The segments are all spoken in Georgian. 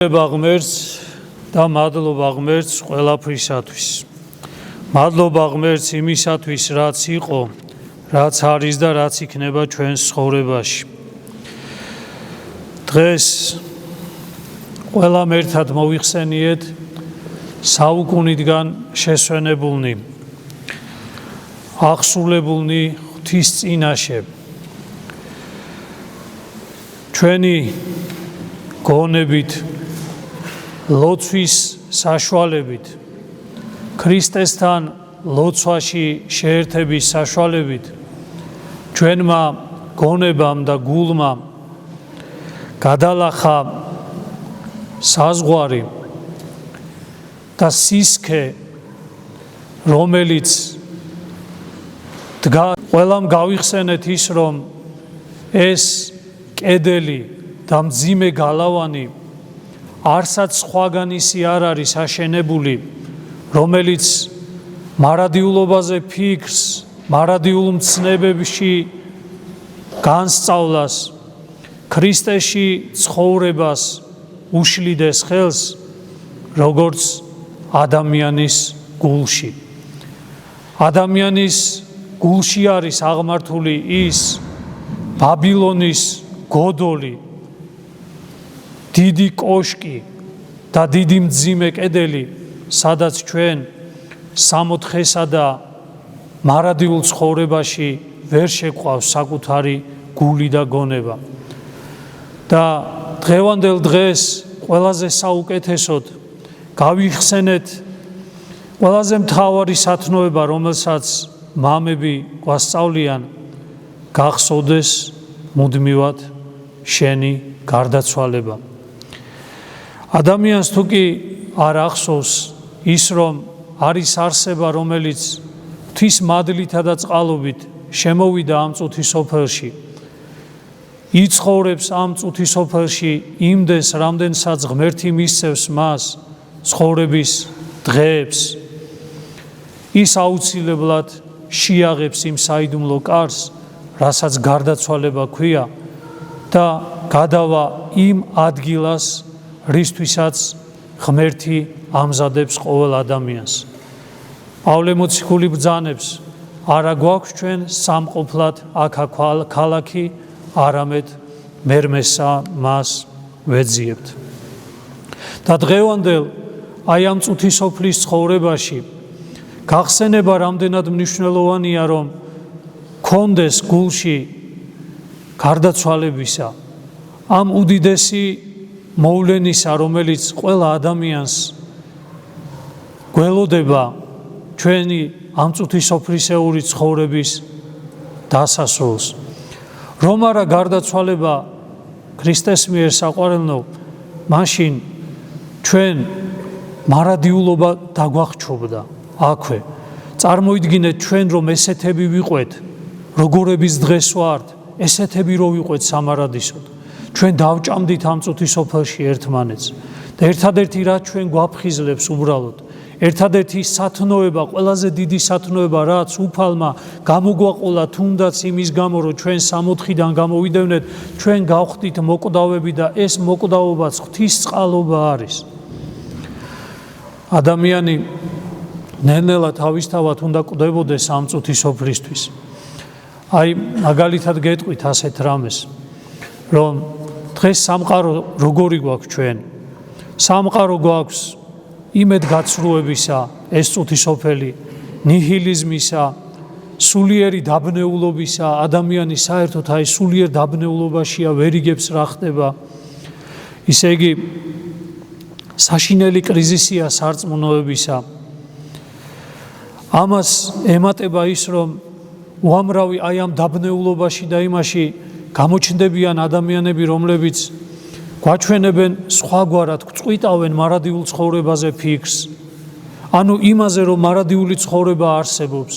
ღმერთს და მადლობა ღმერთს ყველაფრისათვის. მადლობა ღმერთს იმისათვის, რაც იყო, რაც არის და რაც იქნება ჩვენს ცხოვრებაში. დღეს ყველამ ერთად მოვიხსენიეთ საუკუნიდან შესვენებულნი, აღსრულებულნი ღვთის წინაშე. ჩვენი გონებით, ლოცვის საშუალებით, ქრისტესთან ლოცვაში შეერთების საშუალებით, ჩვენმა გონებამ და გულმა გადალახა საზღვარი და სისქე, რომელიც ყველამ გავიხსენეთ ის, რომ ეს კედელი და მძიმე გალავანი არსად სხვაგან ისი არ არის აშენებული, რომელიც მარადიულობაზე ფიქრს, მარადიულ მცნებებში განსწავლას, ქრისტეში ცხოვრებას უშლიდეს ხელს, როგორც ადამიანის გულში. ადამიანის გულში არის აღმართული ის ბაბილონის გოდოლი, დიდი კოშკი და დიდი მძიმე კედელი, სადაც ჩვენ სამოთხესა და მარადიულ ცხოვრებაში ვერ შეგვყავს საკუთარი გული და გონება. და დღევანდელ დღეს ყველაზე საუკეთესოდ გავიხსენეთ ყველაზე მთავარი სათნოება, რომელსაც მამები გვასწავლიან, გახსოვდეს მუდმივად შენი გარდაცვალება. ადამიანს თუ კი არ ახსოვს ის, რომ არის არსება, რომელიც ღვთის მადლითა და წყალობით შემოვიდა ამ წუთის სოფელში, იცხოვრებს ამ წუთის სოფელში იმდენს, რამდენსაც ღმერთი მისცევს მას ცხოვრების დღეებს, ის აუცილებლად შეაღებს იმ საიდუმლო კარს, რასაც გარდაცვალება ქვია, და გადავა იმ ადგილას, რისთვისაც ღმერთი ამზადებს ყოველ ადამიანს. პავლე მოციქული ბრძანებს, არა გვაქვს ჩვენ სამყოფლად აქა ქალაქი, არამედ მერმესა მას ვეძიებთ. და დღევანდელ აი ამ წუთის სოფლის ცხოვრებაში გახსენება რამდენად მნიშვნელოვანია, რომ გქონდეს გულში გარდაცვალებისა, ამ უდიდესი მოვლენისა, რომელიც ყველა ადამიანს გველოდება ჩვენი ამ წუთის სოფლისეური ცხოვრების დასასრულს. რომ არა გარდაცვალება ქრისტეს მიერ საყვარელნო, მაშინ ჩვენ მარადიულობა დაგვახჩობდა აქვე. წარმოიდგინეთ ჩვენ, რომ ესეთები ვიყვეთ, როგორების დღეს ვართ, ესეთები რო ვიყვეთ სამარადისოდ. ჩვენ დავჭამდით ამ წუთის სოფელში ერთმანეთს და ერთადერთი რაც ჩვენ გვაფხიზლებს უბრალოდ, ერთადერთი სათნოება, ყველაზე დიდი სათნოება, რაც უფალმა გამოგვაყოლა, თუნდაც იმის გამო, რომ ჩვენ სამოთხიდან გამოვიდევნეთ, ჩვენ გავხდით მოკვდავები და ეს მოკვდავობაც ღვთის წყალობა არის. ადამიანი ნელ-ნელა თავისთავად უნდა კვდებოდეს ამ წუთის სოფლისთვის. აი, მაგალითად გეტყვით ასეთ რამეს, რომ დღეს სამყარო როგორი გვაქვს ჩვენ? სამყარო გვაქვს იმედგაცრუებისა, ეს წუთის სოფელი, ნიჰილიზმისა, სულიერი დაბნეულობისა, ადამიანი საერთოდ აი სულიერ დაბნეულობაშია, ვერ იგებს რა ხდება. ისე იგი საშინელი კრიზისია სარწმუნოებისა. ამას ემატება ის, რომ უამრავი აი ამ დაბნეულობაში და იმაში გამოჩნდებიან ადამიანები, რომლებიც გვაჩვენებენ სხვაგვარად, გვწყვიტავენ მარადიულ ცხოვრებაზე ფიქრს, ანუ იმაზე, რომ მარადიული ცხოვრება არსებობს,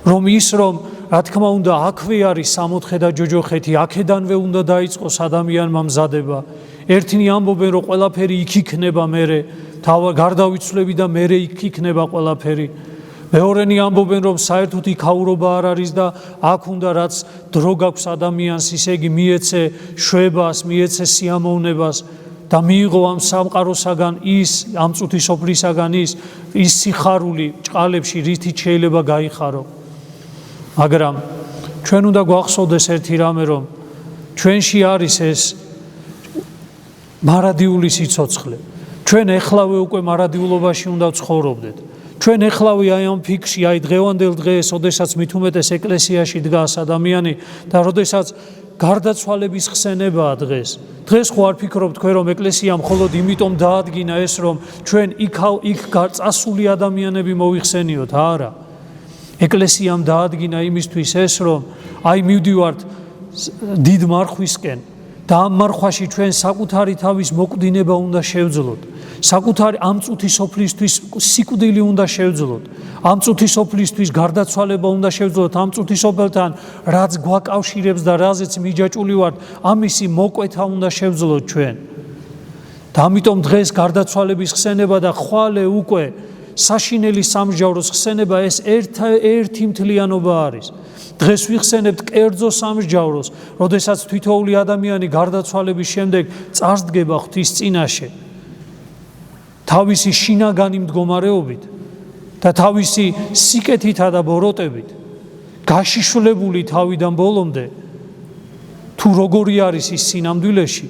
რომ ის, რომ რა თქმა უნდა აქვე არის სამოთხე და ჯოჯოხეთი, აქედანვე უნდა დაიწყოს ადამიანმა მზადება. ერთნი ამბობენ, რომ ყველაფერი იქ იქნება მერე, გარდავიცვლები და მერე იქ იქნება ყველაფერი. მეორენი ამბობენ, რომ საერთოდ იქაურობა არ არის და აქ უნდა რაც დრო გაქვს ადამიანს, ისე იგი მიეცე შვებას, მიეცე სიამოვნებას. და მიიღო ამ სამყაროსაგან ამ წუთის სოფლისაგან ის სიხარული ჭყალებში, რითიც შეიძლება გაიხარო. მაგრამ ჩვენ უნდა გვახსოვდეს ერთი რამე, რომ ჩვენში არის ეს მარადიული სიცოცხლე. ჩვენ ეხლავე უკვე მარადილობაში უნდა ცხოვრობდეთ. ჩვენ ეხლავე აი ამ ფიქრში, აი დღევანდელ დღეს, ოდესაც მით უმეტეს ეკლესიაში დგას ადამიანი და ოდესაც გარდაცვალების ხსენებაა დღეს. დღეს ხო არ ფიქრობთ თქვენ, რომ ეკლესიამ მხოლოდ იმიტომ დაადგინა ეს, რომ ჩვენ იქ წასული ადამიანები მოიხსენიოთ, არა. ეკლესიამ დაადგინა იმისთვის ეს, რომ აი მივდივართ დიდ მარხვისკენ და ამ მარხვაში ჩვენ საკუთარი თავის მოკვდინება უნდა შევძლოთ. საკუთარი ამ წუთის სოფლისთვის სიკვდილი უნდა შევძლოთ. ამ წუთის სოფლისთვის გარდაცვალება უნდა შევძლოთ. ამ წუთის სოფელთან რაც გვაკავშირებს და რაზეც მიჯაჭული ვართ, ამისი მოკვეთა უნდა შევძლოთ ჩვენ. და ამიტომ დღეს გარდაცვალების ხსენება და ხვალე უკვე საშინელი სამსჯავროს ხსენება ეს ერთი მთლიანობა არის. დღეს ვიხსენებთ კერძო სამსჯავროს, როდესაც თითოეული ადამიანი გარდაცვალების შემდეგ წარსდგება ღვთის წინაშე. თავისი შინაგანი მდგომარეობით და თავისი სიკეთითა და ბოროტებით, გაშიშვლებული თავიდან ბოლომდე, თუ როგორი არის ის სინამდვილეში.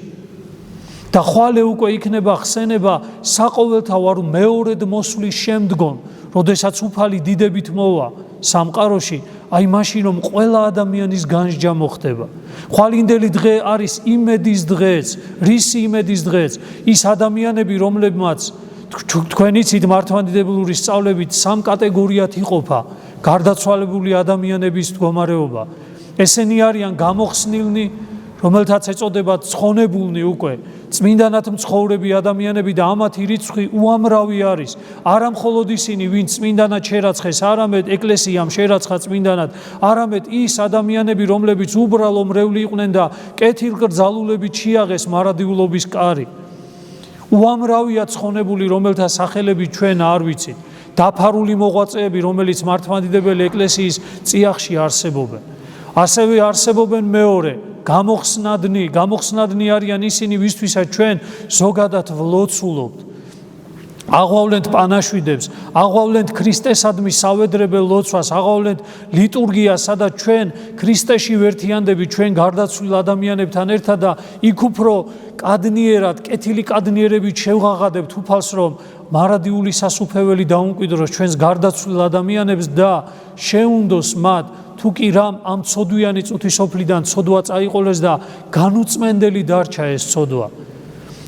და ხვალე უკვე იქნება ხსენება საყოველთაო მეორედ მოსვლის შემდგომ, როდესაც უფალი დიდებით მოვა სამყაროში, აი მაშინ რომ ყველა ადამიანის განსჯა მოხდება. ხვალინდელი დღე არის იმედის დღეც, რისი იმედის დღეც, ის ადამიანები, რომლებმაც თქვენ იცით მართლმადიდებლური სწავლებით სამ კატეგორიად იყოფა გარდაცვალებული ადამიანების მდგომარეობა. ესენი არიან გამოხსნილნი, რომელთაც ეწოდება ცხონებულნი უკვე, წმინდანად მცხოვრები ადამიანები და ამათი რიცხვი უამრავი არის. არა მხოლოდ ისინი, ვინც წმინდანად შერაცხეს, არამედ ეკლესიამ შერაცხა წმინდანად, არამედ ის ადამიანები, რომლებიც უბრალო მრევლი იყვნენ და კეთილგრძალულებით შეაღეს მარადილობის კარი. უამრავია ცხონებული, რომელთა სახელები ჩვენ არ ვიცით. დაფარული მოღვაწეები, რომელიც მართლმადიდებელი ეკლესიის წიაღში არსებობენ. ასევე არსებობენ მეორე, გამოხსნადნი არიან ისინი, ვისთვისაც ჩვენ ზოგადად ვლოცულობთ. აღვავლენთ პანაშვიდებს, აღვავლენთ ქრისტესადმი სავედრებელ ლოცვას, აღვავლენთ ლიტურგიას, სადაც ჩვენ ქრისტეში ვერთიანდებით ჩვენ გარდაცვლილ ადამიანებთან ერთად და იქ უფრო კადნიერად, კეთილი კადნიერებით შევღაღადებთ უფალს, რომ მარადიული სასუფეველი დაუმკვიდროს ჩვენს გარდაცვლილ ადამიანებს და შეუნდოს მათ, თუ კი რამ ამ ცოდვიანი წუთის სოფლიდან ცოდვა წაიყოლეს და განუწმენდელი დარჩა ეს ცოდვა.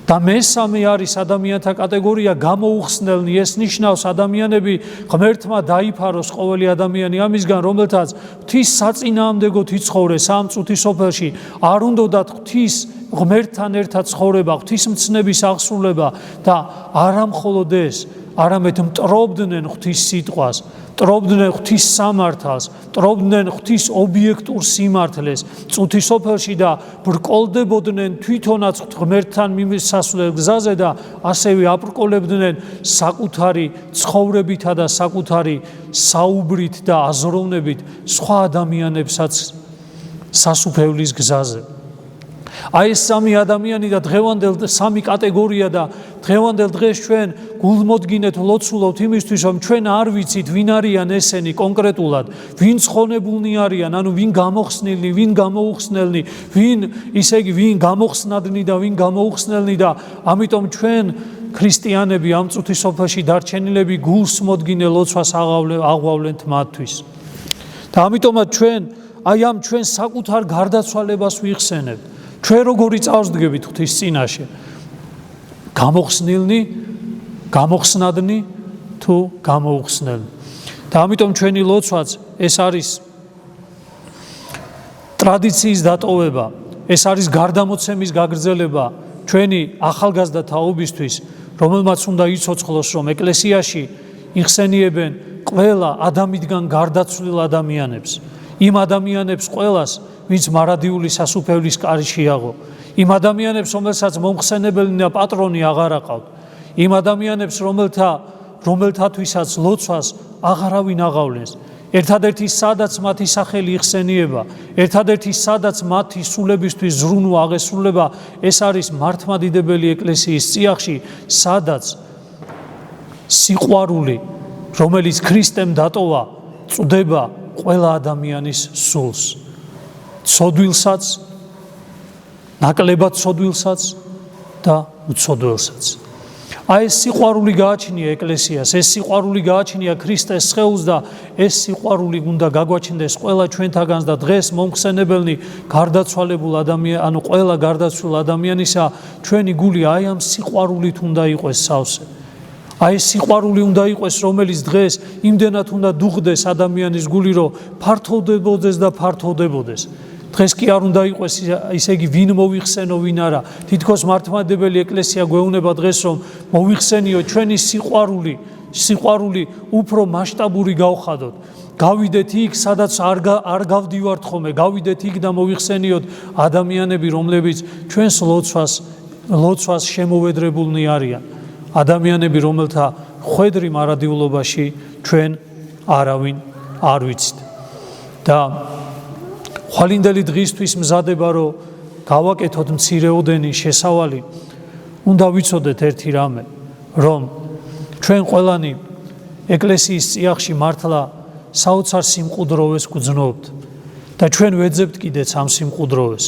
და მესამე არის ადამიანთა კატეგორია გამოუხსნელნი. ეს ნიშნავს ადამიანები ღმერთმა დაიფაროს ყოველი ადამიანი ამისგან, რომელთაც ღვთის საწინააღმდეგოდ იცხოვრეს ამ წუთის სოფელში, არ უნდათ ღვთის ღმერთთან ერთად ცხოვრება, ღვთის მცნების აღსრულება და არა მხოლოდ ეს, არამედ მტრობდნენ ღვთის სიტყვას, მტრობდნენ ღვთის სამართალს, მტრობდნენ ღვთის ობიექტურ სიმართლეს წუთის სოფელში და ბრკოლდებოდნენ თვითონაც ღმერთთან მიმსასვლელ გზაზე და ასევე აბრკოლებდნენ საკუთარი ცხოვრებითა და საკუთარი საუბრით და აზროვნებით სხვა ადამიანებსაც სასუფევლის გზაზე. აი ეს სამი ადამიანი და სამი კატეგორია და დღევანდელ დღეს ჩვენ გულმოდგინეთ ვლოცულობთ იმისთვის, რომ ჩვენ არ ვიცით ვინ არიან ესენი კონკრეტულად, ვინ ცხონებულნი არიან, ანუ ვინ გამოხსნილნი, ვინ გამოუხსნელნი, ვინ გამოხსნადნი და ვინ გამოუხსნელნი და ამიტომ ჩვენ ქრისტიანები ამ წუთის სოფელში დარჩენილები გულს მოდგინე ლოცვას აღვავლენთ მათთვის. და ამიტომაც ჩვენ აი ამ ჩვენ საკუთარ გარდაცვალებას ვიხსენებთ. ჩვენ როგორი წავსდგებით ღვთის წინაშე? გამოხსნილნი, გამოხსნადნი თუ გამოუხსნელნი. და ამიტომ ჩვენი ლოცვაც ეს არის ტრადიციის დატოვება, ეს არის გარდამოცემის გაგრძელება ჩვენი ახალგაზრდა თაობისთვის, რომელმაც უნდა იცოცხლოს, რომ ეკლესიაში იხსენიებენ ყველა ადამიანიდან გარდაცვლილ ადამიანებს. იმ ადამიანებს ყველას, ვინც მარადიული სასუფევლის კარი შეაღო, იმ ადამიანებს, რომელსაც მომხსენებელი და პატრონი აღარ აყავთ, იმ ადამიანებს, რომელთათვისაც ლოცვას აღარავინ აღავლენს. ერთადერთი სადაც მათი სახელი იხსენიება, ერთადერთი სადაც მათი სულებისთვის ზრუნვა აღესრულება, ეს არის მართლმადიდებელი ეკლესიის წიაღში, სადაც სიყვარული, რომელიც ქრისტემ დატოვა, წვდება ყველა ადამიანის სულს, ცოდვილსაც, ნაკლებად ცოდვილსაც და უცოდველსაც. აი ეს სიყვარული გააჩნია ეკლესიას, ეს სიყვარული გააჩნია ქრისტეს სხეულს და ეს სიყვარული უნდა გაგვაჩნდეს ყველა ჩვენთაგანს და დღეს მომხსენებელნი გარდაცვალებულ ანუ ყველა გარდაცვლილ ადამიანისა ჩვენი გული აი ამ სიყვარულით უნდა იყოს სავსე. აი ეს სიყვარული უნდა იყოს, რომელიც დღეს იმდენად უნდა დუღდეს ადამიანის გული, რომ ფართოვდებოდეს და ფართოვდებოდეს. დღეს კი არ უნდა იყოს ისე იგი ვინ მოიხსენო, ვინ არა. თითქოს მართლმადიდებელი ეკლესია გვეუბნება დღეს, რომ მოიხსენიო ჩვენი სიყვარული უფრო მასშტაბური გავხადოთ. გავიდეთ იქ, სადაც არ გავდივართ ხოლმე, გავიდეთ იქ და მოიხსენიოთ ადამიანები, რომლებიც ჩვენს ლოცვას შემოვედრებულნი არიან. ადამიანები, რომელთა ხვედრი მარადიულობაში ჩვენ არავინ არ ვიცით. და ხვალინდელი დღისთვის მზადება, რომ გავაკეთოთ მცირეოდენი შესავალი, უნდა ვიცოდეთ ერთი რამე, რომ ჩვენ ყველანი ეკლესიის წიაღში მართლა საოცარ სიმყუდროვეს გვძნობთ და ჩვენ ვეძებთ კიდეც ამ სიმყუდროვეს.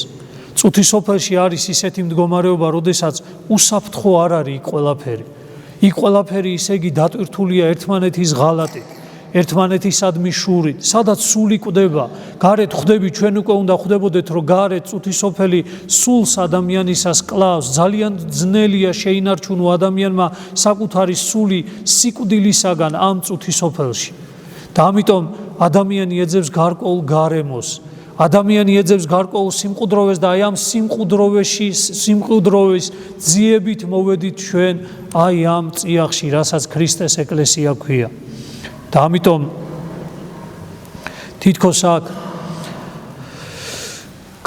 წუთი სოფელში არის ისეთი მდგომარეობა, როდესაც უსაფრთხო არ არის იქ ყველაფერი. იქ ყველაფერი ისე იგი დატვირთულია ერთმანეთის ღალატით, ერთმანეთისადმი შურით, სადაც სული კვდება, გარეთ ხვდები, ჩვენ უკვე უნდა ხვდებოდეთ, რომ გარეთ წუთი სოფელი სულს ადამიანისას კლავს, ძალიან ძნელია შეინარჩუნო ადამიანმა საკუთარი სული სიკვდილისაგან ამ წუთი სოფელში. და ამიტომ ადამიანი ეძებს გარკვეულ გარემოს, ადამიანი ეძებს გარკვეულ სიმყუდროვეს და აი ამ სიმყუდროვის ძიებით მოვედით ჩვენ აი ამ წიაღში, რასაც ქრისტეს ეკლესია ქვია. და ამიტომ თითქოს აქ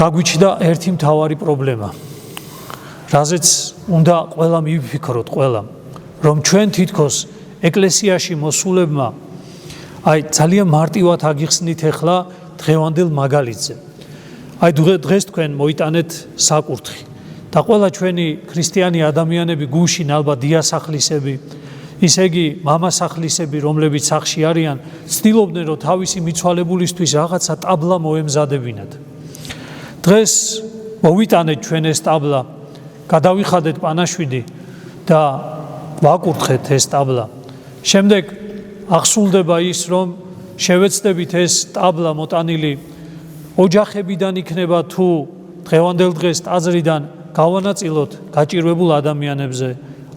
გაგვიჩნდა ერთი მთავარი პრობლემა, რაზეც უნდა ყველა მივიფიქროთ, რომ ჩვენ თითქოს ეკლესიაში მოსულებმა აი ძალიან მარტივად აგიხსნით ახლა დღევანდელ მაგალითზე. აი დღეს თქვენ მოიტანეთ საკურთხი და ყველა ჩვენი ქრისტიანი ადამიანები გუშინ ალბათ დიასახლისები, ისე იგი მამასახლისები, რომლებიც სახლში არიან, ცდილობდნენ, რომ თავისი მიცვალებულისთვის რაღაცა ტაბლა მოემზადებინათ. დღეს მოვიტანეთ ჩვენ ეს ტაბლა, გადავიხადეთ პანაშვიდი და ვაკურთხეთ ეს ტაბლა. შემდეგ ახსულდება ის, რომ შევეცდებით ეს ტაბლა მოტანილი ოჯახებიდან იქნება თუ დღევანდელ დღეს ტაძრიდან გავანაწილოთ გაჭირვებულ ადამიანებზე.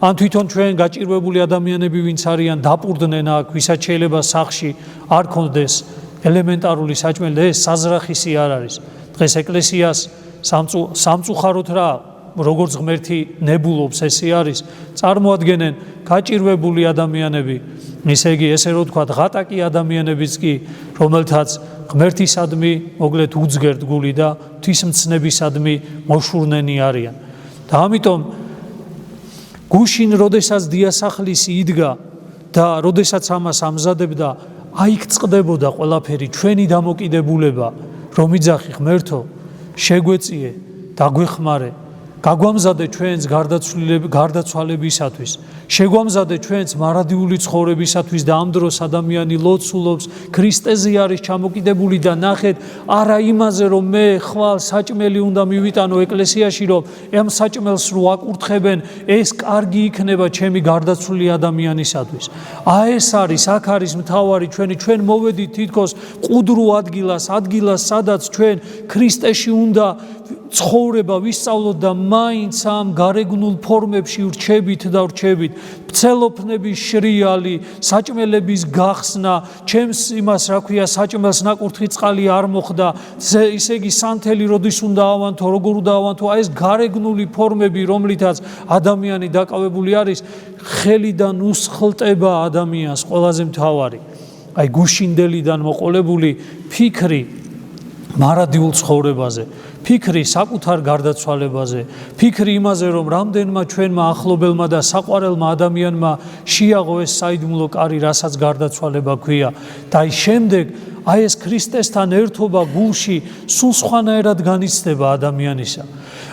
ან თვითონ ჩვენ გაჭირვებული ადამიანები, ვინც არიან, დაპურდნენ აქ, ვისაც შეიძლება სახლში არ ქონდეს ელემენტარული საჭმელი, ეს საზრახისი არ არის. დღეს ეკლესიას სამწუხაროდ რა, როგორც ღმერთი ნებულობს, ესე არის, წარმოადგენენ გაჭირვებული ადამიანები, ისე იგი ესე რომ თქვა, ღატაკი ადამიანებიც კი, რომელთაც ღმერთისადმი მოკლედ უძგერთ გული და ღვთისმცნებისადმი მოშურნენი არიან. და ამიტომ გუშინ როდესაც დიასახლისი იდგა და როდესაც ამას ამზადებდა, აიქ წყდებოდა ყველაფერი, ჩვენი დამოკიდებულება, რომ იძახი ღმერთო, შეგვეწიე, დაგვეხმარე, გაგვამზადე ჩვენს გარდაცვალებისათვის, შეგვამზადე ჩვენს მარადიული ცხოვრებისათვის და ამ დროს ადამიანი ლოცულობს, ქრისტეზე არის ჩამოკიდებული და ნახეთ, არა იმაზე, რომ მე ხვალ საჭმელი უნდა მივიტანო ეკლესიაში, რომ ამ საჭმელს რო აკურთხებენ, ეს კარგი იქნება ჩემი გარდაცვლილი ადამიანისათვის. ეს არის, აქ არის მთავარი ჩვენ მოვედით თითქოს ყუდრო ადგილას, სადაც ჩვენ ქრისტეში უნდა ცხოვრება ვისწავლოთ და მაინც ამ გარეგნულ ფორმებში ვრჩებით, მცელოფნების შრიალი, საჭმელების გახსნა, ჩემს იმას რა ქვია, საჭმელს ნაკურთხი წყალი არ მოხდა, ისე იგი სანთელი როდის უნდა ავანთო, როგორ უნდა ავანთო, ეს გარეგნული ფორმები, რომლითაც ადამიანი დაკავებული არის, ხელიდან უსხლტება ადამიანს ყველაზე მთავარი. აი გუშინდელიდან მოყოლებული ფიქრი მარადიულ ცხოვრებაზე, ფიქრი საკუთარ გარდაცვალებაზე, ფიქრი იმაზე, რომ რამდენმა ჩვენმა ახლობელმა და საყვარელმა ადამიანმა შეაღო ეს საიდუმლო კარი, რასაც გარდაცვალება ქვია და აი შემდეგ აი ეს ქრისტესთან ერთობა გულში სულ სხვანაირად განიცდება ადამიანისა.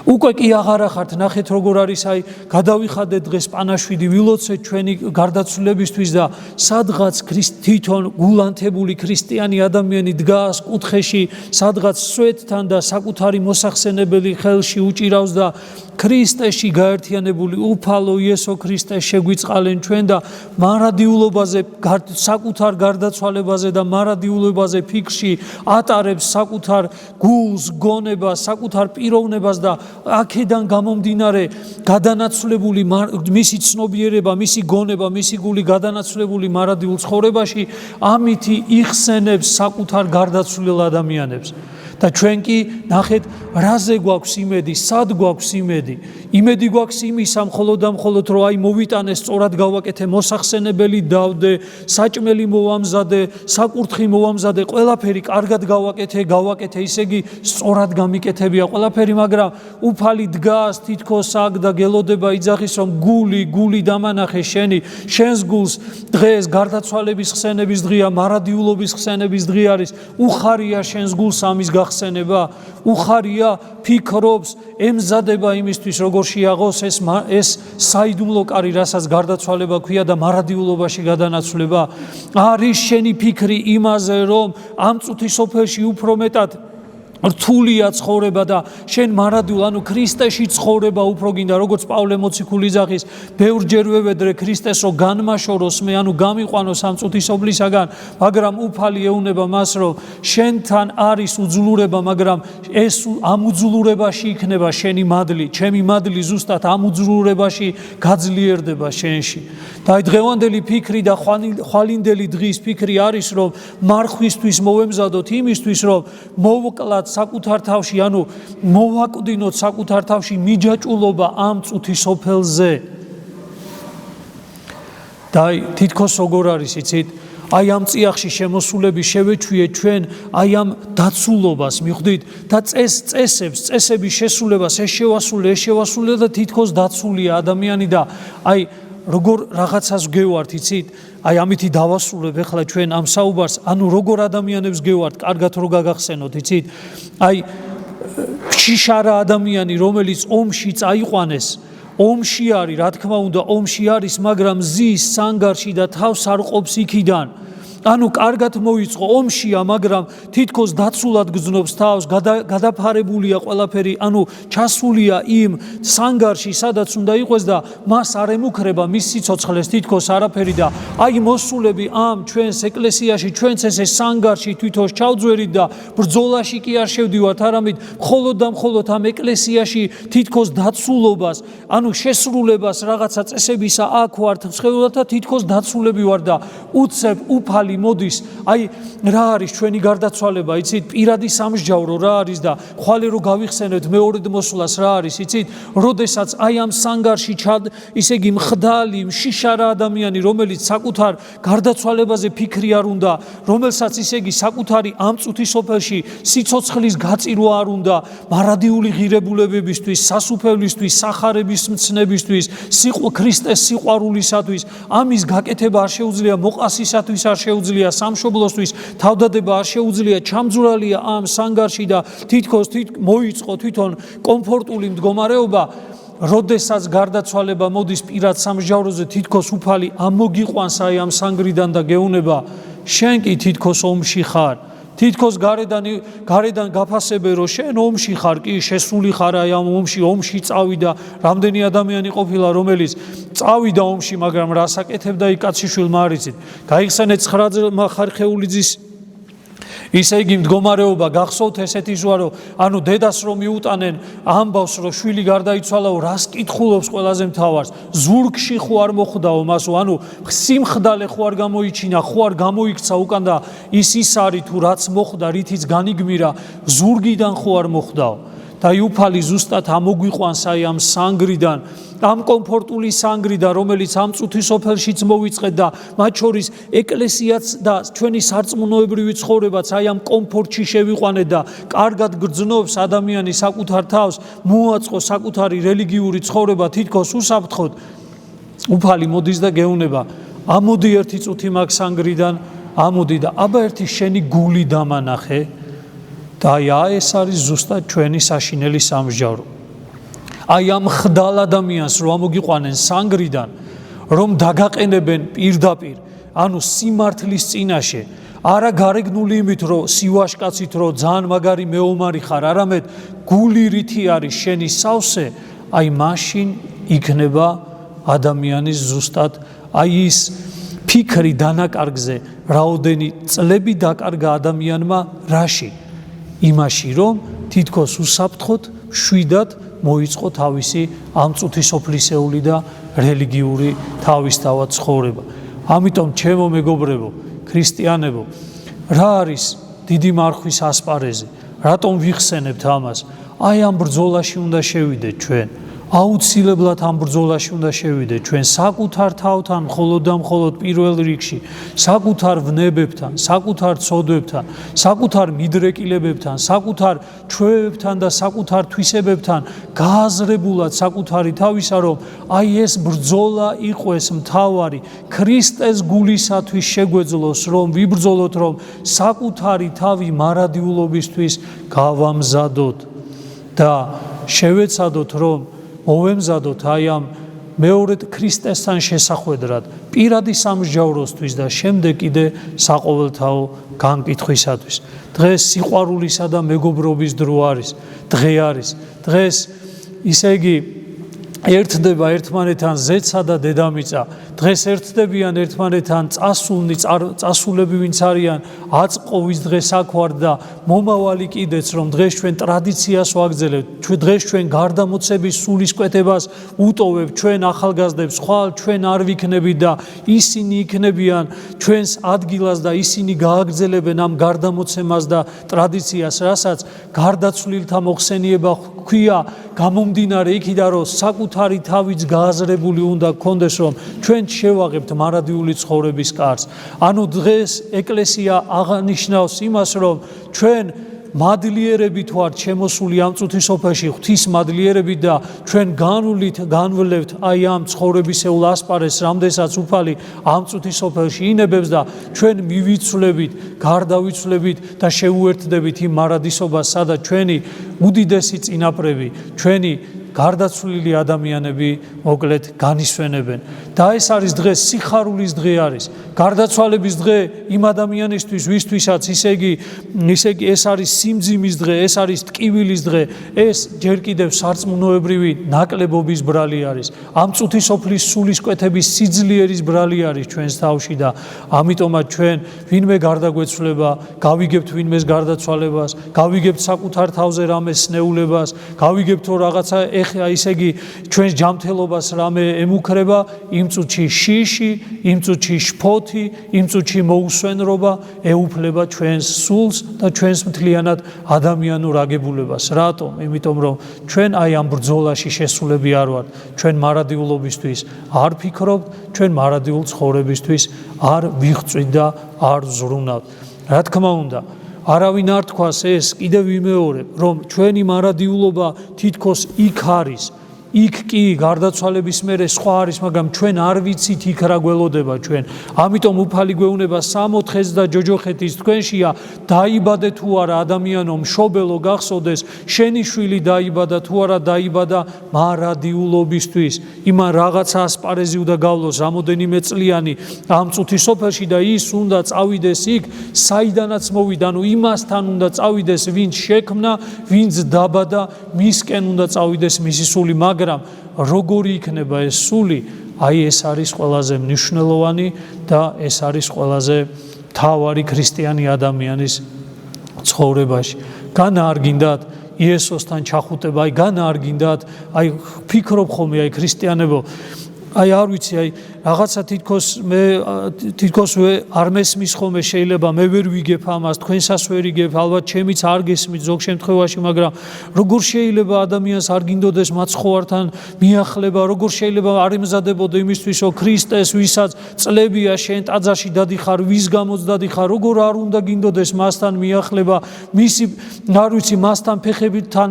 უკვე კი აღარ ახართ, ნახეთ როგორ არის, აი გადავიხადეთ დღეს პანაშვიდი, ვილოცეთ ჩვენი გარდაცვლილებისთვის და სადღაც თვითონ გულანთებული ქრისტიანი ადამიანი დგას კუთხეში, სადღაც სვეტთან და საკუთარი მოსახსენებელი ხელში უჭირავს და ქრისტეში გაერთიანებული უფალო იესო ქრისტე შეგვიწყალენ ჩვენ და მარადიულობაზე, საკუთარ გარდაცვალებაზე და მარადიულობაზე ფიქრში ატარებს საკუთარ გულს, გონებას, საკუთარ პიროვნებას და აქედან გამომდინარე გადანაცვლებული მისი ცნობიერება, მისი გონება, მისი გული გადანაცვლებული მარადიულ ცხოვრებაში ამითი იხსენებს საკუთარ გარდაცვლილ ადამიანებს. და ჩვენ კი ნახეთ რაზე გვაქვს იმედი, სად გვაქვს იმედი? იმედი გვაქვს იმისა მხოლოდ და მხოლოდ რომ აი მოვიტანე, სწორად გავაკეთე, მოსახსენებელი დავდე, საჭმელი მოვამზადე, საკურთხი მოვამზადე, ყველაფერი კარგად გავაკეთე, ისე იგი სწორად გამიკეთებია ყველაფერი, მაგრამ უფალი დგას თითქოს აქ და გელოდება იძახის რომ გული დამანახე შენს გულს დღეს გარდაცვალების ხსენების დღეა, მარადიულობის ხსენების დღე არის, უხარია შენს გულს ამის ხსენება, უხარია, ფიქრობს, ემზადება იმისთვის, როგორ შეაღოს ეს საიდუმლო კარი, რასაც გარდაცვალება ქვია და მარადიულობაში გადანაცვლება. არის შენი ფიქრი იმაზე, რომ ამ წუთის სოფელში უფრო მეტად რთულია ცხოვრება და შენ მარადიულ, ანუ ქრისტეში ცხოვრება უფრო გინდა, როგორც პავლე მოციქული იძახის, ბევრჯერ ვევედრე ქრისტეს რომ განმაშოროს მე, ანუ გამიყვანოს ამ წუთისოფლისაგან, მაგრამ უფალი ეუნება მას, რომ შენთან არის უძლურება, მაგრამ ეს ამ უძლურებაში იქნება შენი მადლი, ჩემი მადლი ზუსტად ამ უძლურებაში გაძლიერდება შენში. და აი დღევანდელი ფიქრი და ხვალინდელი დღის ფიქრი არის, რომ მარხვისთვის მოვემზადოთ იმისთვის, რომ მოვკლათ საკუთარ თავში, ანუ მოვაკვდინოთ საკუთარ თავში მიჯაჭულობა ამ წუთის სოფელზე. და თითქოს როგორ არის, იცით, აი ამ წიაღში შემოსულები შევეჩვიეთ ჩვენ აი ამ დაცულობას, მიხვდით და წესების შესრულებას ეს შევასრულე და თითქოს დაცულია ადამიანი და აი როგორ რაღაცას გევართ, იცით? აი ამითი დავასრულებ ახლა ჩვენ ამ საუბარს, ანუ როგორ ადამიანებს გევართ, კარგად რო გაგახსენოთ, იცით? აი შიშარა ადამიანი, რომელიც ომში წაიყვანეს, ომში არის, რა თქმა უნდა, ომში არის, მაგრამ ზის სანგარში და თავს არ ყოფს იქიდან. ანუ კარგად მოიწყო, ომშია, მაგრამ თითქოს დაცულად გრძნობს თავს, გადაფარებულია ყველაფერი, ანუ ჩასულია იმ სანგარში, სადაც უნდა იყოს და მას არ ემუქრება მის სიცოცხლეს თითქოს არაფერი და აი მოსულები ამ ჩვენს ეკლესიაში, ჩვენც ესე სანგარში თვითონ ჩავძვერით და ბრძოლაში კი არ შევდივართ, არამედ მხოლოდ და მხოლოდ ამ ეკლესიაში თითქოს დაცულობას, ანუ შესრულებას რაღაცა წესებისა აქ ვართ ხეულად და თითქოს დაცულები ვარ და უცებ უფალი მოდის, აი რა არის ჩვენი გარდაცვალება, იცით, პირადი სამსჯავრო რა არის და ხვალე რო გავიხსენებთ მეორედ მოსვლას რა არის, იცით, როდესაც აი ამ სანგარში ისე იგი მხდალი, შიშარა ადამიანი, რომელიც საკუთარ გარდაცვალებაზე ფიქრი არ უნდა, რომელსაც ისე იგი საკუთარი ამ წუთის სოფელში სიცოცხლის გაწირვა არ უნდა, მარადიული ღირებულებებისთვის, სასუფევლისთვის, სახარების მცნებისთვის, ქრისტეს სიყვარულისათვის, ამის გაკეთება არ შეუძლია, მოყასისათვის არ შეუძლია, სამშობლოსთვის თავდადება არ შეუძლია, ჩამძვრალია ამ სანგარში და თითქოს მოიწყო თვითონ კომფორტული მდგომარეობა, როდესაც გარდაცვალება მოდის პირად სამსჯავროზე, თითქოს უფალი ამოგიყვანს აი ამ სანგრიდან და გეუნება, შენ კი თითქოს ომში ხარ. თითქოს გარედან გაფასებე რომ შენ ომში ხარ, კი შესული ხარ აი ამ ომში წავიდა, რამდენი ადამიანი ყოფილა რომელიც წავიდა ომში, მაგრამ რას აკეთებდა იქ კაცშვილმა არ იცით. გაიხსენეთ 9 ხარხეულიძის ისე იგი მდგომარეობა, გახსოვთ ესეთი ზღვა, რომ ანუ დედას რომ მიუტანენ ამბავს, რომ შვილი გარდაიცვალაო, რას კითხულობს ყველაზე მთავარს, ზურგში ხო არ მოხვდაო მასო, ანუ სიმხდალე ხო არ გამოიჩინა, ხო არ გამოიქცა უკან და ის არის თუ რაც მოხდა, რითიც განიგმირა, ზურგიდან ხო არ მოხვდაო. და უფალი ზუსტად ამოგვიყვანს აი ამ სანგრიდან, ამ კომფორტული სანგრიდან, რომელიც ამ წუთის სოფელშიც მოვიწყეთ და მათ შორის ეკლესიაც და ჩვენი სარწმუნოებრივი ცხოვრებაც აი ამ კომფორტში შევიყვანეთ და კარგად გრძნობს ადამიანი საკუთარ თავს, მოაწყოს საკუთარი რელიგიური ცხოვრება თითქოს უსაფრთხოდ, უფალი მოდის და გეუბნება, ამოდი ერთი წუთი მაგ სანგრიდან, ამოდი და აბა ერთი შენი გული დამანახე და აი ეს არის ზუსტად ჩვენი საშინელი სამსჯავრო. აი ამ ხდალ ადამიანს რომ ამოგიყვანენ სანგრიდან, რომ დაგაყენებენ პირდაპირ, ანუ სიმართლის წინაშე, არა გარეგნული იმით, რომ სივაშკაცით, რომ ძალიან მაგარი მეომარი ხარ, არამედ გული რითი არის შენი სავსე, აი მაშინ იქნება ადამიანის ზუსტად აი ის ფიქრი დანაკარგზე, რაოდენი წლები დაკარგა ადამიანმა რაში? იმაში, რომ თითქოს უსაფრთხოდ შვიდად მოიწყო თავისი ამ წუთის სოფლისეული და რელიგიური თავისთავად ცხოვრება. ამიტომ ჩემო მეგობრებო, ქრისტიანებო, რა არის დიდი მარხვის ასპარეზი? რატომ ვიხსენებთ ამას? აი ამ ბრძოლაში უნდა შევიდეთ ჩვენ. აუცილებლად ამ ბრძოლაში უნდა შევიდეთ ჩვენ საკუთარ თავთან, მხოლოდ და მხოლოდ პირველ რიგში, საკუთარ ვნებებთან, საკუთარ ცოდვებთან, საკუთარ მიდრეკილებებთან, საკუთარ ჩვევებთან და საკუთარ თვისებებთან, გააზრებულად საკუთარი თავისა, რომ აი ეს ბრძოლა იყოს მთავარი, ქრისტეს გულისათვის შეგვეძლოს, რომ ვიბრძოლოთ, რომ საკუთარი თავი მარადიულობისთვის გავამზადოთ და შევეცადოთ, რომ მოვემზადოთ აი ამ მეორედ ქრისტესთან შესახვედრად, პირადი სამსჯავროსთვის და შემდეგ კიდე საყოველთაო განკითხვისათვის. დღეს სიყვარულისა და მეგობრობის დრო არის, დღე არის. დღეს ისე იგი ერთდება ერთმანეთთან ზეცა და დედამიწა. დღეს ერთდებიან ერთმანეთთან წასულები ვინც არიან, აწყოვის დღეს აქ ვარ და მომავალი კიდეც, რომ დღეს ჩვენ ტრადიციას ვაგრძელებთ, დღეს ჩვენ გარდამოცების სულისკვეთებას უტოვებთ, ჩვენ ახალგაზრდებს, ხვალ ჩვენ არ ვიქნებით და ისინი იქნებიან ჩვენს ადგილას და ისინი გააგრძელებენ ამ გარდამოცემას და ტრადიციას, რასაც გარდაცვლილთა მოხსენიება ჰქვია, გამომდინარე იქიდან, რომ საკუთარი თავიც გააზრებული უნდა გქონდეს, რომ ჩვენ შევაღებთ მარადიული ცხოვრების კარს. ანუ დღეს ეკლესია აღნიშნავს იმას, რომ ჩვენ მადლიერებით ვართ შემოსული ამ წუთის სოფელში, ღვთის მადლიერებით და ჩვენ განვლევთ აი ამ ცხოვრებისეულ ასპარეზს, რამდენსაც უფალი ამ წუთის სოფელში ინებებს და ჩვენ მივიცვლებით, გარდავიცვლებით და შევუერთდებით იმ მარადისობას, სადაც ჩვენი უდიდესი წინაპრები, ჩვენი გარდაცვლილი ადამიანები მოკლედ განისვენებენ. და ეს არის დღე, სიხარულის დღე არის, გარდაცვალების დღე იმ ადამიანისთვის, ვისთვისაც ისე იგი ეს არის სიმძიმის დღე, ეს არის ტკივილის დღე, ეს ჯერ კიდევ სარწმუნოებრივი ნაკლებობის ბრალი არის. ამ წუთის სოფლის სულისკვეთების სიძლიერის ბრალი არის ჩვენს თავში და ამიტომაც ჩვენ ვინმე გარდაგვეცვლება, გავიგებთ ვინმეს გარდაცვალებას, გავიგებთ საკუთარ თავზე რამე სნეულებას, გავიგებთ რომ რაღაცა ეხლა ისე იგი ჩვენს ჯანმრთელობას რამე ემუქრება, იმ წუთში შიში, იმ წუთში შფოთი, იმ წუთში მოუსვენრობა ეუფლება ჩვენს სულს და ჩვენს მთლიანად ადამიანურ აგებულებას. რატომ? იმიტომ რომ ჩვენ აი ამ ბრძოლაში შესულები არ ვართ, ჩვენ მარადიულობისთვის არ ფიქრობთ, ჩვენ მარადიულ ცხოვრებისთვის არ ვიღწვით და არ ვზრუნავთ. რა თქმა უნდა, არავინ არ თქვას ეს, კიდევ ვიმეორებ, რომ ჩვენი მარადიულობა თითქოს იქ არის, იქ კი გარდაცვალების მერე სხვა არის, მაგრამ ჩვენ არ ვიცით იქ რა გველოდება ჩვენ. ამიტომ უფალი გვეუბნება 60 და ჯოჯოხეთის თქვენშია, დაიბადე თუ არა ადამიანო, მშობელო გახსოვდეს, შენი შვილი დაიბადა თუ არა დაიბადა მარადიულობისთვის. იმან რაღაცა ასპარეზი უნდა გავლოს რამოდენიმე წლიანი ამ წუთის სოფელში და ის უნდა წავიდეს იქ, საიდანაც მოვიდა, ანუ იმასთან უნდა წავიდეს, ვინც შექმნა, ვინც დაბადა, მისკენ უნდა წავიდეს მისი სული, მაგრამ როგორი იქნება ეს სული, აი ეს არის ყველაზე მნიშვნელოვანი და ეს არის ყველაზე მთავარი ქრისტიანი ადამიანის ცხოვრებაში. განა არ გინდათ იესოსთან ჩახუტება, აი განა არ გინდათ, აი ფიქრობ ხოლმე, აი ქრისტიანებო, აი არ ვიცი, აი რაღაცა თითქოს არ მესმის ხოლმე, შეიძლება მე ვერ ვიგებ ამას, თქვენსაც ვერ იგებ, ალბათ ჩემიც არ გესმით ზოგ შემთხვევაში, მაგრამ როგორ შეიძლება ადამიანს არ გინდოდეს მაცხოვართან მიახლება, როგორ შეიძლება არ ემზადებოდე იმისთვის, რომ ქრისტეს, ვისაც წლებია შენ ტაძარში დადიხარ, ვის გამოც დადიხარ, როგორ არ უნდა გინდოდეს მასთან მიახლება, მისი არ ვიცი, მასთან ფეხებთან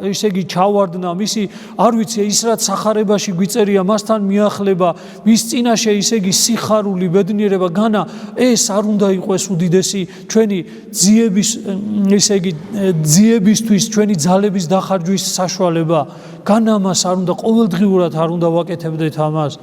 ესე იგი ჩავარდნა, მისი არ ვიცი, ის რაც სახარებაში გვიწერია, მასთან მიახლება, ვის წინაშე ისე იგი სიხარული, ბედნიერება, განა ეს არ უნდა იყოს უდიდესი ჩვენი ძიების, ესე იგი ძიებისთვის, ჩვენი ძალების დახარჯვის საშუალება. განა მას არ უნდა ყოველდღიურად არ უნდა ვაკეთებდეთ ამას.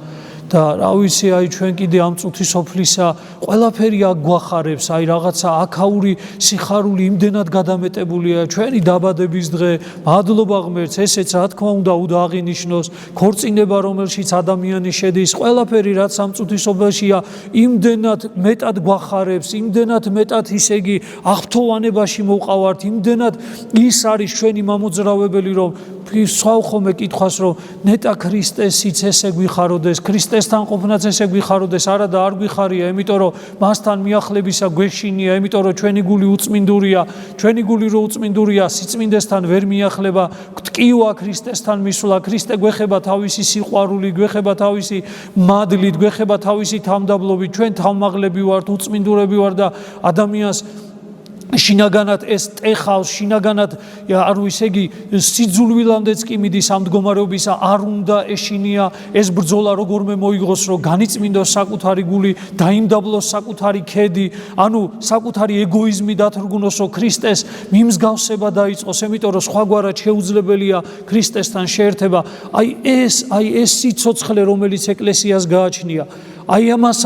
და რა ვიცი, აი ჩვენ კიდე ამ წუთის სოფლისა ყველაფერი აქ გვახარებს, აი რაღაცა აქაური სიხარული იმდენად გადამეტებულია, ჩვენი დაბადების დღე, მადლობა ღმერთს, ესეც რა თქმა უნდა აღინიშნოს, ქორწინება რომელშიც ადამიანი შედის, ყველაფერი რაც ამ წუთის სოფელშია, იმდენად მეტად გვახარებს, იმდენად მეტად ისე იგი აღფრთოვანებაში მოვყავართ, იმდენად ის არის ჩვენი მამოძრავებელი, რომ სხვაუხომე კითხვას, რომ ნეტა ქრისტესიც ესე გვიხაროდეს, ქრისტესთან ყოფნაც ესე გვიხაროდეს, არა და არ გვიხარია, იმიტომ რომ მასთან მიახლებისა გვეშინია, იმიტომ რომ ჩვენი გული უწმინდურია, ჩვენი გული რო უწმინდურია, სიწმინდესთან ვერ მიახლება, გტკივა ქრისტესთან მისვლა, ქრისტე გვეხება თავისი სიყვარულით, გვეხება თავისი მადლით, გვეხება თავისი თამდაბლობით, ჩვენ თავმაღლები ვართ, უწმინდურები ვართ და ადამიანს შინაგანად ეს ტეხავს, შინაგანად არ ისე იგი სიძულვილამდეც კი მიდის ამ მდგომარეობისა, არ უნდა ეშინია ეს ბრძოლა როგორმე მოიგოს, რომ განიწმინდოს საკუთარი გული, დაიმდაბლოს საკუთარი ქედი, ანუ საკუთარი ეგოიზმი დათრგუნოს, რომ ქრისტეს მიმსგავსება დაიწყოს, იმიტომ რომ სხვაგვარად შეუძლებელია ქრისტესთან შეერთება. აი ეს სიცოცხლე, რომელიც ეკლესიას გააჩნია, აი ამას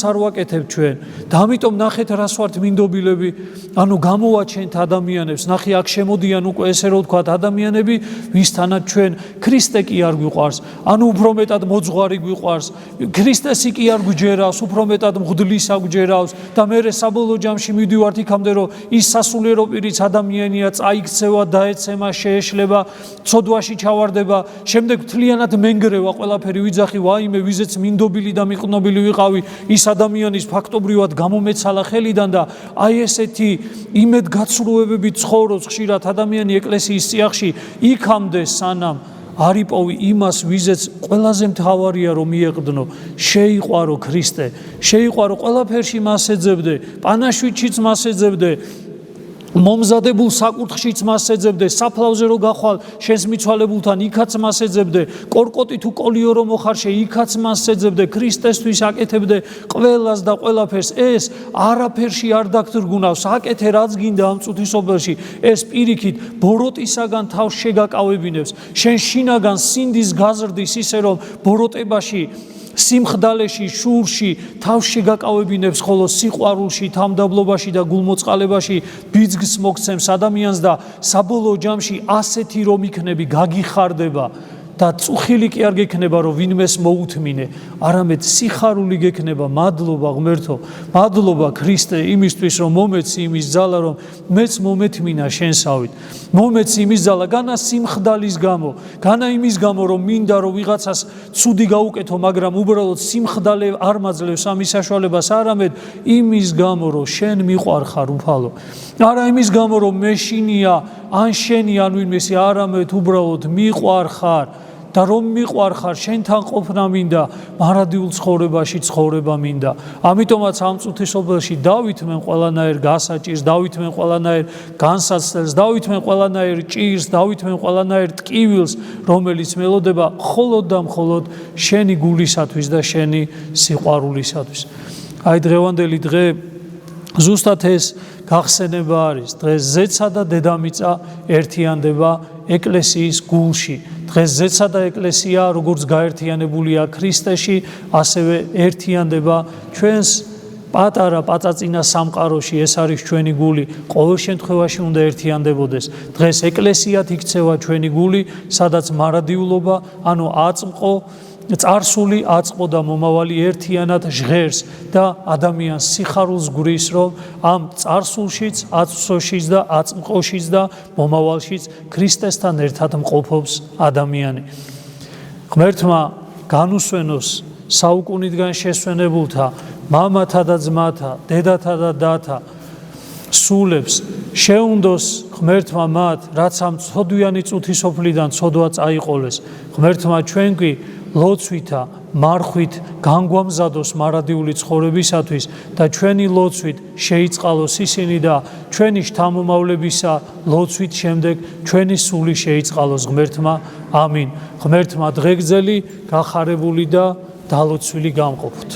არ ვაკეთებ ჩვენ და ამიტომ ნახეთ რას ვართ მინდობილები, ანუ გამოვაჩენთ ადამიანებს, ნახე აქ შემოდიან უკვე ესე რომ ვთქვათ ადამიანები, ვისთანაც ჩვენ ქრისტე კი არ გვიყვარს, ანუ უფრო მეტად მოძღვარი გვიყვარს, ქრისტესი კი არ გვჯერავს, უფრო მეტად მღვდლისა გვჯერავს და მე საბოლოო ჯამში მივდივართ იქამდე, რომ ის სასულიერო პირიც ადამიანია, წაიქცევა, დაეცემა, შეეშლება, ცოდვაში ჩავარდება, შემდეგ მთლიანად მენგრევა ყველაფერი, ვიძახი ვაიმე, ვიზეც მინდობილი და ნობილი ვიყავი, ის ადამიანის ფაქტობრივად გამომეცალა ხელიდან და აი ესეთი იმედგაცრუებებით ცხოვრობს ხშირად ადამიანი ეკლესიის წიაღში, იქამდე სანამ არ იპოვი იმას, ვიზეც ყველაზე მთავარია რომ მიეყდნო, შეიყვარო ქრისტე, შეიყვარო ყველაფერში მას ეძებდე, პანაშვიდშიც მას ეძებდე, მომზადებულ საკურთხშიც მას ეძებდე, საფლავზე რო გახვალ შენს მიცვალებულთან, იქაც მას ეძებდე, კორკოტი თუ კოლიო რო მოხარშე, იქაც მას ეძებდე, ქრისტესთვის აკეთებდე ყველას და ყველაფერს. ეს არაფერში არ დაგთრგუნავს, აკეთე რაც გინდა ამ წუთისობაში, ეს პირიქით ბოროტისაგან თავს შეგაკავებინებს, შენ შინაგან სინდის გაზრდის, ისე რომ ბოროტებაში სიმხდალეში, შურში თავს შეგაკავებინებს, ხოლო სიყვარულში, თამდაბლობაში და გულმოწყალებაში ბიძგს მოგცემს ადამიანს და საბოლოო ჯამში ასეთი რომ იქნები, გაგიხარდება და წუხილი კი არ გექნება, რომ ვინმეს მოუთმინე, არამედ სიხარული გექნება. მადლობა ღმერთო, მადლობა ქრისტე იმისთვის, რომ მომეცი იმის ძალა, რომ მეც მომეთმინა შენსავით, მომეცი იმის ძალა, განა სიმხდალის გამო, განა იმის გამო, რომ მინდა რომ ვიღაცას ცუდი გაუკეთო, მაგრამ უბრალოდ სიმხდალე არ მაძლევს ამის საშუალებას, არამედ იმის გამო, რომ შენ მიყვარხარ უფალო, არა იმის გამო, რომ მეშინია, ან შენი, ან ვინმესი, არამედ უბრალოდ მიყვარხარ და რომ მიყვარხარ, შენთან ყოფნა მინდა, მარადიულ ცხოვრებაში ცხოვრება მინდა. ამიტომაც ამ წუთისობაში დავითმენ ყველანაირ გასაჭირს, დავითმენ ყველანაირ განსაცდელს, დავითმენ ყველანაირ ჭირს, დავითმენ ყველანაირ ტკივილს, რომელიც მელოდება მხოლოდ და მხოლოდ შენი გულისათვის და შენი სიყვარულისათვის. აი დღევანდელი დღე ზუსტად ეს გახსენება არის, დღეს ზეცა და დედამიწა ერთიანდება ეკლესიის გულში. დღეს ზეცა და ეკლესია როგორც გაერთიანებულია ქრისტეში, ასევე ერთიანდება ჩვენს პატარა პაწაწინა სამყაროში, ეს არის ჩვენი გული, ყოველ შემთხვევაში უნდა ერთიანდებოდეს. დღეს ეკლესიად იქცევა ჩვენი გული, სადაც მარადიულობა, ანუ აწმყო, წარსული, აწმყო და მომავალი ერთიანად ჟღერს და ადამიანს სიხარულს გვრის, რომ ამ წარსულშიც, აწმყოშიც და აწმყოშიც და მომავალშიც ქრისტესთან ერთად მყოფობს ადამიანი. ღმერთმა განუსვენოს საუკუნიდან შესვენებულთა მამათა და ძმათა, დედათა და დათა სულებს, შეუნდოს ღმერთმა მათ, რაც ამ ცოდვიანი წუთის სოფლიდან ცოდვა წაიყოლეს. ღმერთმა ჩვენ კი ლოცვითა, მარხვით განგვამზადოს მარადიული ცხოვრებისათვის და ჩვენი ლოცვით შეიწყალოს ისინი და ჩვენი შთამომავლებისა ლოცვით შემდეგ ჩვენი სული შეიწყალოს ღმერთმა. ამინ. ღმერთმა დღეგრძელი, გახარებული და დალოცვილი გამყოფოთ.